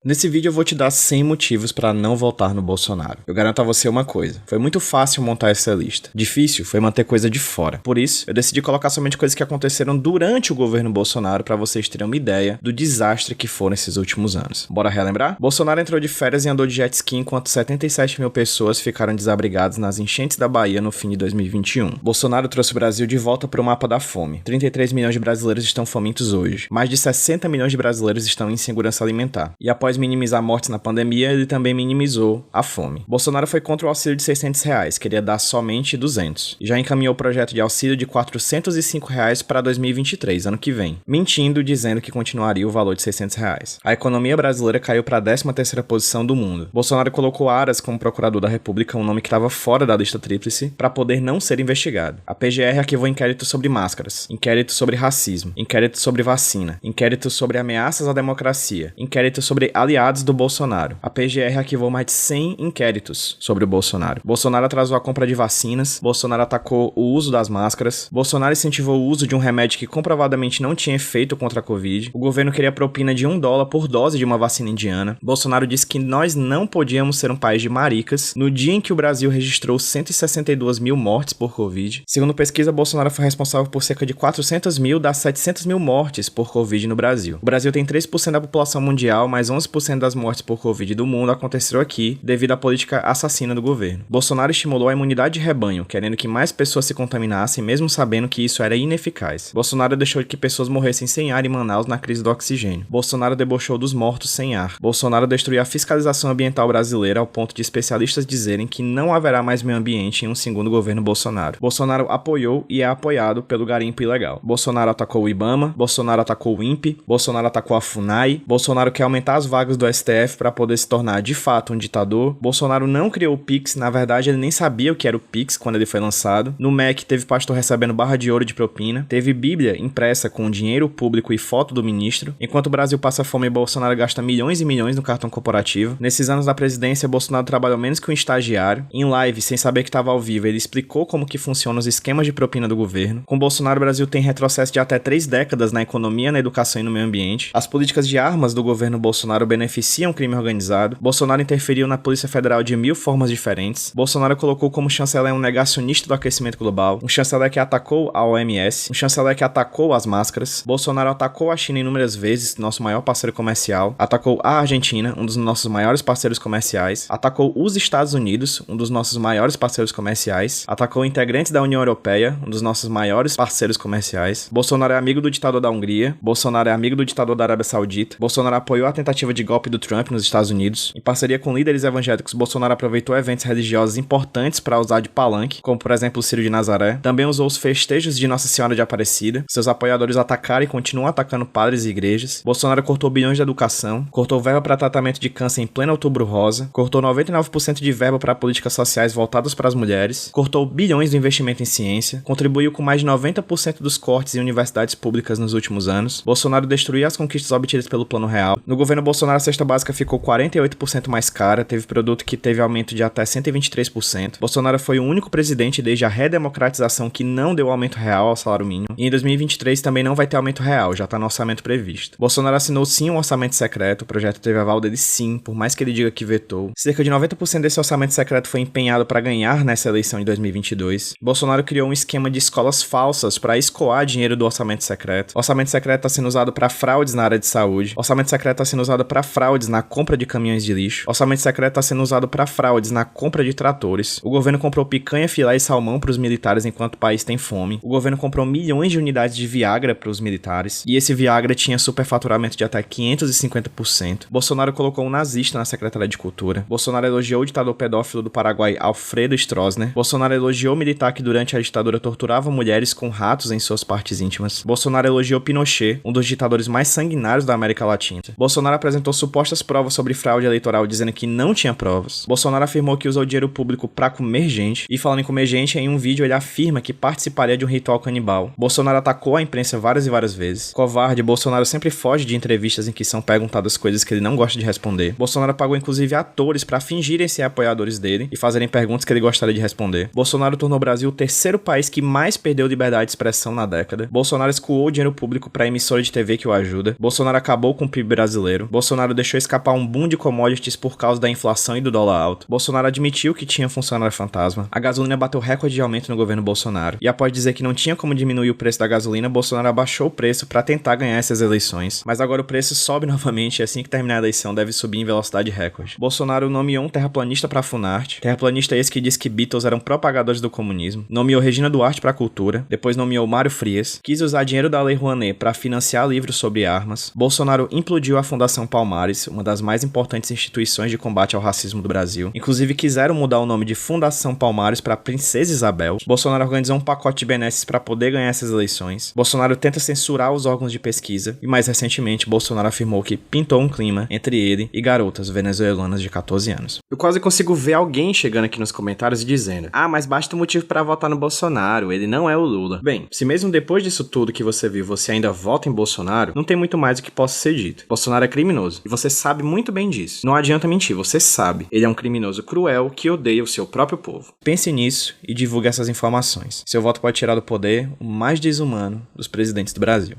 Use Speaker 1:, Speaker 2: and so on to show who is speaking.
Speaker 1: Nesse vídeo eu vou te dar 100 motivos para não votar no Bolsonaro. Eu garanto a você uma coisa, foi muito fácil montar essa lista. Difícil foi manter coisa de fora. Por isso, eu decidi colocar somente coisas que aconteceram durante o governo Bolsonaro para vocês terem uma ideia do desastre que foram esses últimos anos. Bora relembrar? Bolsonaro entrou de férias e andou de jet ski enquanto 77 mil pessoas ficaram desabrigadas nas enchentes da Bahia no fim de 2021. Bolsonaro trouxe o Brasil de volta para o mapa da fome. 33 milhões de brasileiros estão famintos hoje. Mais de 60 milhões de brasileiros estão em insegurança alimentar. E após minimizar mortes na pandemia, ele também minimizou a fome. Bolsonaro foi contra o auxílio de R$600, queria dar somente 200. E já encaminhou o projeto de auxílio de R$405 para 2023, ano que vem, mentindo, dizendo que continuaria o valor de R$600. A economia brasileira caiu para a 13ª posição do mundo. Bolsonaro colocou Aras como procurador da República, um nome que estava fora da lista tríplice, para poder não ser investigado. A PGR arquivou inquérito sobre máscaras, inquérito sobre racismo, inquérito sobre vacina, inquérito sobre ameaças à democracia, inquérito sobre aliados do Bolsonaro. A PGR arquivou mais de 100 inquéritos sobre o Bolsonaro. Bolsonaro atrasou a compra de vacinas, Bolsonaro atacou o uso das máscaras, Bolsonaro incentivou o uso de um remédio que comprovadamente não tinha efeito contra a Covid, o governo queria propina de $1 por dose de uma vacina indiana, Bolsonaro disse que nós não podíamos ser um país de maricas no dia em que o Brasil registrou 162 mil mortes por Covid. Segundo pesquisa, Bolsonaro foi responsável por cerca de 400 mil das 700 mil mortes por Covid no Brasil. O Brasil tem 3% da população mundial, mas 11% das mortes por Covid do mundo aconteceram aqui devido à política assassina do governo. Bolsonaro estimulou a imunidade de rebanho, querendo que mais pessoas se contaminassem, mesmo sabendo que isso era ineficaz. Bolsonaro deixou que pessoas morressem sem ar em Manaus na crise do oxigênio. Bolsonaro debochou dos mortos sem ar. Bolsonaro destruiu a fiscalização ambiental brasileira ao ponto de especialistas dizerem que não haverá mais meio ambiente em um segundo governo Bolsonaro. Bolsonaro apoiou e é apoiado pelo garimpo ilegal. Bolsonaro atacou o IBAMA, Bolsonaro atacou o INPE, Bolsonaro atacou a FUNAI, Bolsonaro quer aumentar as vagas do STF para poder se tornar de fato um ditador. Bolsonaro não criou o Pix, na verdade ele nem sabia o que era o Pix quando ele foi lançado. No MEC teve pastor recebendo barra de ouro de propina, teve Bíblia impressa com dinheiro público e foto do ministro. Enquanto o Brasil passa fome, Bolsonaro gasta milhões e milhões no cartão corporativo. Nesses anos da presidência, Bolsonaro trabalhou menos que um estagiário. Em live, sem saber que estava ao vivo, ele explicou como que funcionam os esquemas de propina do governo. Com Bolsonaro, o Brasil tem retrocesso de até 3 décadas na economia, na educação e no meio ambiente. As políticas de armas do governo Bolsonaro beneficiam o crime organizado. Bolsonaro interferiu na Polícia Federal de 1000 formas diferentes. Bolsonaro colocou como chanceler um negacionista do aquecimento global, um chanceler que atacou a OMS, um chanceler que atacou as máscaras. Bolsonaro atacou a China inúmeras vezes, nosso maior parceiro comercial, atacou a Argentina, um dos nossos maiores parceiros comerciais, atacou os Estados Unidos, um dos nossos maiores parceiros comerciais, atacou integrantes da União Europeia, um dos nossos maiores parceiros comerciais. Bolsonaro é amigo do ditador da Hungria, Bolsonaro é amigo do ditador da Arábia Saudita, Bolsonaro apoiou a tentativa de golpe do Trump nos Estados Unidos. Em parceria com líderes evangélicos, Bolsonaro aproveitou eventos religiosos importantes para usar de palanque, como por exemplo o Círio de Nazaré. Também usou os festejos de Nossa Senhora de Aparecida. Seus apoiadores atacaram e continuam atacando padres e igrejas. Bolsonaro cortou bilhões de educação, cortou verba para tratamento de câncer em pleno Outubro Rosa, cortou 99% de verba para políticas sociais voltadas para as mulheres, cortou bilhões do investimento em ciência, contribuiu com mais de 90% dos cortes em universidades públicas nos últimos anos. Bolsonaro destruiu as conquistas obtidas pelo Plano Real. No governo Bolsonaro, a cesta básica ficou 48% mais cara, teve produto que teve aumento de até 123%. Bolsonaro foi o único presidente desde a redemocratização que não deu aumento real ao salário mínimo. E em 2023 também não vai ter aumento real, já está no orçamento previsto. Bolsonaro assinou sim um orçamento secreto, o projeto teve aval dele sim, por mais que ele diga que vetou. Cerca de 90% desse orçamento secreto foi empenhado para ganhar nessa eleição de 2022. Bolsonaro criou um esquema de escolas falsas para escoar dinheiro do orçamento secreto. O orçamento secreto está sendo usado para fraudes na área de saúde. O orçamento secreto está sendo usado para fraudes na compra de caminhões de lixo. O orçamento secreto está sendo usado para fraudes na compra de tratores. O governo comprou picanha, filé e salmão para os militares enquanto o país tem fome. O governo comprou milhões de unidades de Viagra para os militares. E esse Viagra tinha superfaturamento de até 550%. Bolsonaro colocou um nazista na Secretaria de Cultura. Bolsonaro elogiou o ditador pedófilo do Paraguai, Alfredo Stroessner. Bolsonaro elogiou o militar que durante a ditadura torturava mulheres com ratos em suas partes íntimas. Bolsonaro elogiou Pinochet, um dos ditadores mais sanguinários da América Latina. Bolsonaro apresentou supostas provas sobre fraude eleitoral dizendo que não tinha provas. Bolsonaro afirmou que usou dinheiro público para comer gente. E falando em comer gente, em um vídeo ele afirma que participaria de um ritual canibal. Bolsonaro atacou a imprensa várias e várias vezes. Covarde, Bolsonaro sempre foge de entrevistas em que são perguntadas coisas que ele não gosta de responder. Bolsonaro pagou inclusive atores para fingirem ser apoiadores dele e fazerem perguntas que ele gostaria de responder. Bolsonaro tornou o Brasil o terceiro país que mais perdeu liberdade de expressão na década. Bolsonaro escoou o dinheiro público para emissora de TV que o ajuda. Bolsonaro acabou com o PIB brasileiro. Bolsonaro Bolsonaro deixou escapar um boom de commodities por causa da inflação e do dólar alto. Bolsonaro admitiu que tinha funcionário fantasma. A gasolina bateu recorde de aumento no governo Bolsonaro. E após dizer que não tinha como diminuir o preço da gasolina, Bolsonaro abaixou o preço para tentar ganhar essas eleições. Mas agora o preço sobe novamente e assim que terminar a eleição deve subir em velocidade recorde. Bolsonaro nomeou um terraplanista para a Funarte. Terraplanista esse que disse que Beatles eram propagadores do comunismo. Nomeou Regina Duarte para a cultura. Depois nomeou Mário Frias. Quis usar dinheiro da Lei Rouanet para financiar livros sobre armas. Bolsonaro implodiu a Fundação Palmares, uma das mais importantes instituições de combate ao racismo do Brasil. Inclusive quiseram mudar o nome de Fundação Palmares para Princesa Isabel. Bolsonaro organizou um pacote de benesses para poder ganhar essas eleições. Bolsonaro tenta censurar os órgãos de pesquisa. E mais recentemente, Bolsonaro afirmou que pintou um clima entre ele e garotas venezuelanas de 14 anos. Eu quase consigo ver alguém chegando aqui nos comentários e dizendo: ah, mas basta um motivo para votar no Bolsonaro, ele não é o Lula. Bem, se mesmo depois disso tudo que você viu, você ainda vota em Bolsonaro, não tem muito mais o que possa ser dito. Bolsonaro é criminoso, e você sabe muito bem disso. Não adianta mentir, você sabe. Ele é um criminoso cruel que odeia o seu próprio povo. Pense nisso e divulgue essas informações. Seu voto pode tirar do poder o mais desumano dos presidentes do Brasil.